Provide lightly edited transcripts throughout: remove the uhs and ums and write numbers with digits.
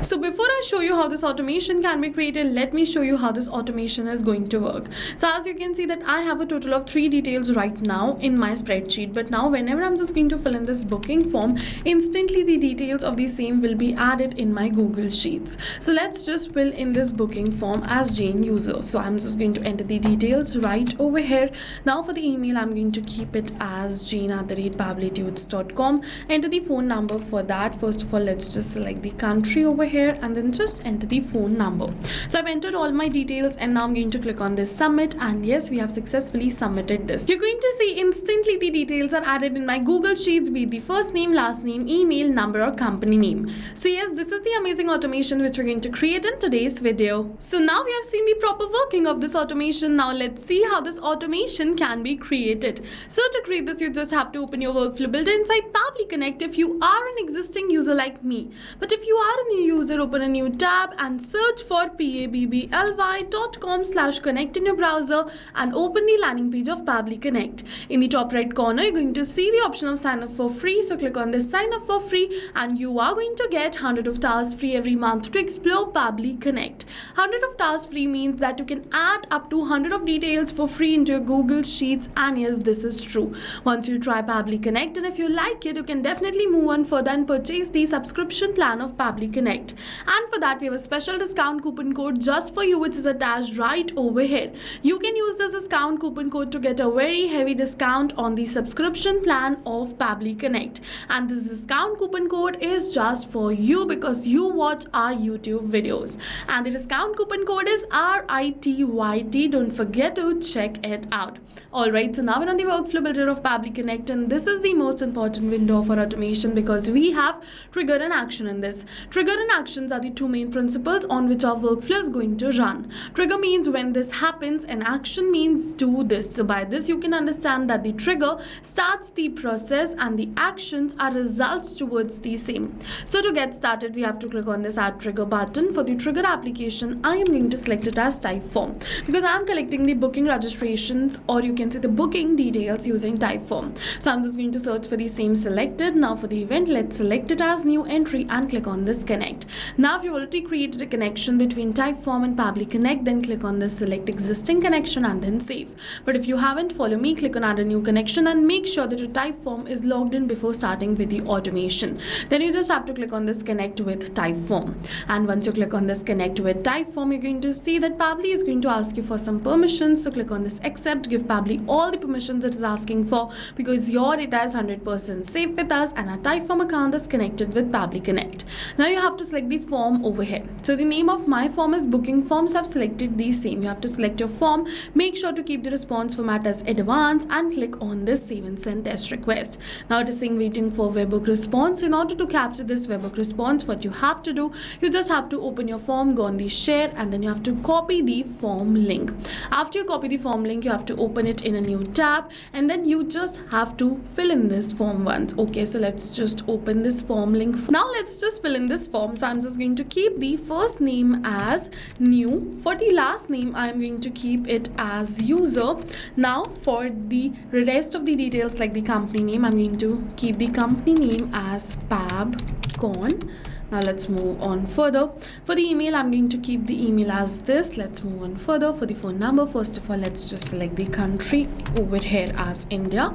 So before I show you how this automation can be created, let me show you how this automation is going to work. So as you can see that I have a total of 3 details right now in my spreadsheet, but now whenever I'm just going to fill in this booking form, instantly the details of the same will be added in my Google Sheets. So let's just fill in this booking form as Jane user. So I'm just going to enter the details right over here. Now for the email, I'm going to keep it as jane@pabblytudes.com. Enter the phone number for that. First of all, let's just select the country over here and then just enter the phone number. So I've entered all my details and now I'm going to click on this submit, and yes, we have successfully submitted this. You're going to see instantly the details are added in my Google Sheets, be it the first name, last name, email, number or company name. So yes, this is the amazing automation which we're going to create in today's video. So now we have seen the proper working of this automation. Now let's see how this automation can be created. So to create this, you just have to open your workflow builder inside Pabbly Connect if you are an existing user like me. But if you are a new user, open a new tab and search for pabbly.com/connect in your browser and open the landing page of Pabbly Connect. In the top right corner, you're going to see the option of sign up for free. So click on this sign up for free and you are going to get 100 of tasks free every month to explore Pabbly Connect. 100 of tasks free means that you can add up to 100 of details for free into your Google Sheets, and yes, this is true. Once you try Pabbly Connect and if you like it, you can definitely move on further and purchase the subscription plan of Pabbly Connect. And for that, we have a special discount coupon code just for you, which is attached right over here. You can use this discount coupon code to get a very heavy discount on the subscription plan of Pabbly Connect. And this discount coupon code is just for you because you watch our YouTube videos. And the discount coupon code is RITYT. Don't forget to check it out. Alright, so now we're on the workflow builder of Pabbly Connect, and this is the most important window for automation because we have trigger and action in this. Trigger and actions are the two main principles on which our workflow is going to run. Trigger means when this happens and action means do this. So by this you can understand that the trigger starts the process and the actions are results towards the same. So to get started, we have to click on this add trigger button. For the trigger application, I am going to select it as type form because I am collecting the booking registrations, or you can say the booking details using type form. So I'm just going to search for the same selected. Now for the event, let's select it as new entry and click on this connect. Now if you already created a connection between type form and Pabbly Connect, then click on this select existing connection and then save. But if you haven't, follow me, click on add a new connection and make sure that your type form is logged in before starting with the automation. Then you just have to click on this connect with type form. And once you click on this connect with type form, you're going to see that Pabbly is going to ask you for some permissions. So click on this accept, give Pabbly all the permissions it is asking for because your data is 100% safe with us and our type form account is connected with Pabbly Connect. Now you have to select the form over here. So the name of my form is booking form, so I've selected the same. You have to select your form, make sure to keep the response format as advanced and click on this save and send test request. Now it is saying waiting for webhook response. In order to capture this webhook response, what you have to do, you just have to open your form, go on the share, and then you have to copy the form link. After you copy the form link, you have to open it in a new tab and then you just have to fill in this form once. Okay, so let's just open this form link. Now let's just fill in this form. So I'm just going to keep the first name as new. For the last name, I'm going to keep it as user. Now for the rest of the details like the company name, I'm going to keep the company name as PabCon. Now let's move on further. For the email, I'm going to keep the email as this. Let's move on further. For the phone number, first of all, let's just select the country over here as India.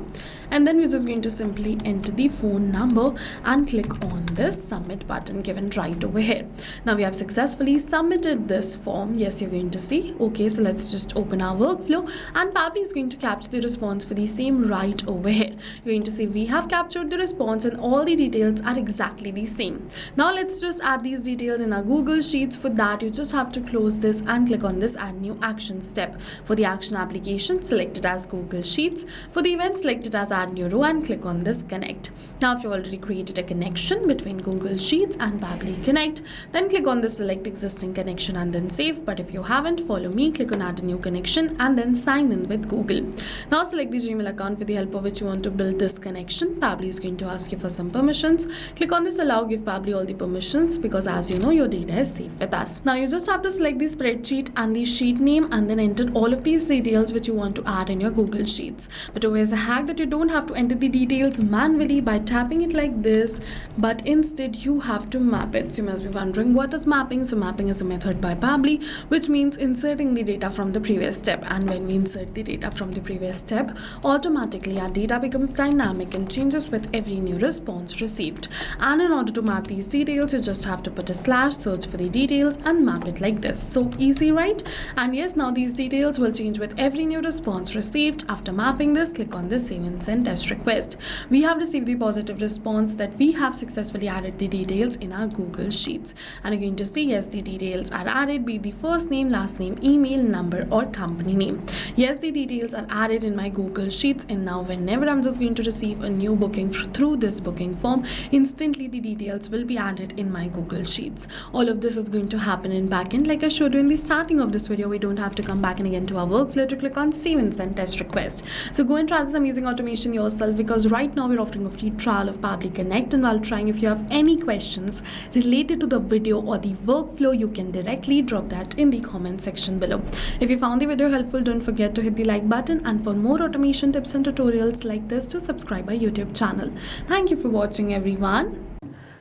And then we're just going to simply enter the phone number and click on this submit button given right over here. Now we have successfully submitted this form. Yes, you're going to see. Okay, so let's just open our workflow and Pabbly is going to capture the response for the same right over here. You're going to see we have captured the response and all the details are exactly the same. Now let's just add these details in our Google Sheets. For that, you just have to close this and click on this add new action step. For the action application, select it as Google Sheets. For the event, select it as add new row and click on this connect. Now if you already created a connection between Google Sheets and Pabbly Connect, then click on the select existing connection and then save. But if you haven't, follow me, click on add a new connection and then sign in with Google. Now select the Gmail account with the help of which you want to build this connection. Pabbly is going to ask you for some permissions. Click on this allow, give Pabbly all the permissions because as you know, your data is safe with us. Now you just have to select the spreadsheet and the sheet name and then enter all of these details which you want to add in your Google Sheets. But here's a hack that you don't have to enter the details manually by tapping it like this, but instead you have to map it. So you must be wondering, what is mapping? So mapping is a method by Pabbly which means inserting the data from the previous step, and when we insert the data from the previous step, automatically our data becomes dynamic and changes with every new response received. And in order to map these details, you just have to put a slash, search for the details and map it like this. So easy, right? And yes, now these details will change with every new response received. After mapping this, click on the save and send test request. We have received the positive response that we have successfully added the details in our Google Sheets, and you're going to see yes, the details are added, be the first name, last name, email, number or company name. Yes, the details are added in my Google Sheets, and now whenever I'm just going to receive a new booking through this booking form, instantly the details will be added in my Google Sheets. All of this is going to happen in backend. Like I showed you in the starting of this video, we don't have to come back and again to our workflow to click on save and send test request. So go and try this amazing automation yourself, because right now we're offering a free trial of Pabbly Connect, and while trying, if you have any questions related to the video or the workflow, you can directly drop that in the comment section below. If you found the video helpful, don't forget to hit the like button, and for more automation tips and tutorials like this, to subscribe our YouTube channel. Thank you for watching, everyone.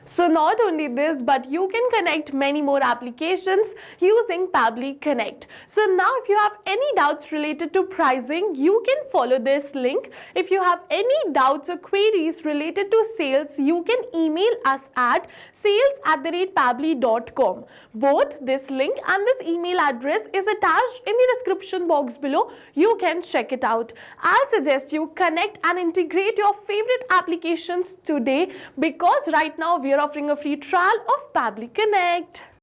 So not only this, but you can connect many more applications using Pabbly Connect. So now if you have any doubts related to pricing, you can follow this link. If you have any doubts or queries related to sales, you can email us at sales@pabbly.com. Both this link and this email address is attached in the description box below. You can check it out. I'll suggest you connect and integrate your favorite applications today, because right now we are offering a free trial of Pabbly Connect.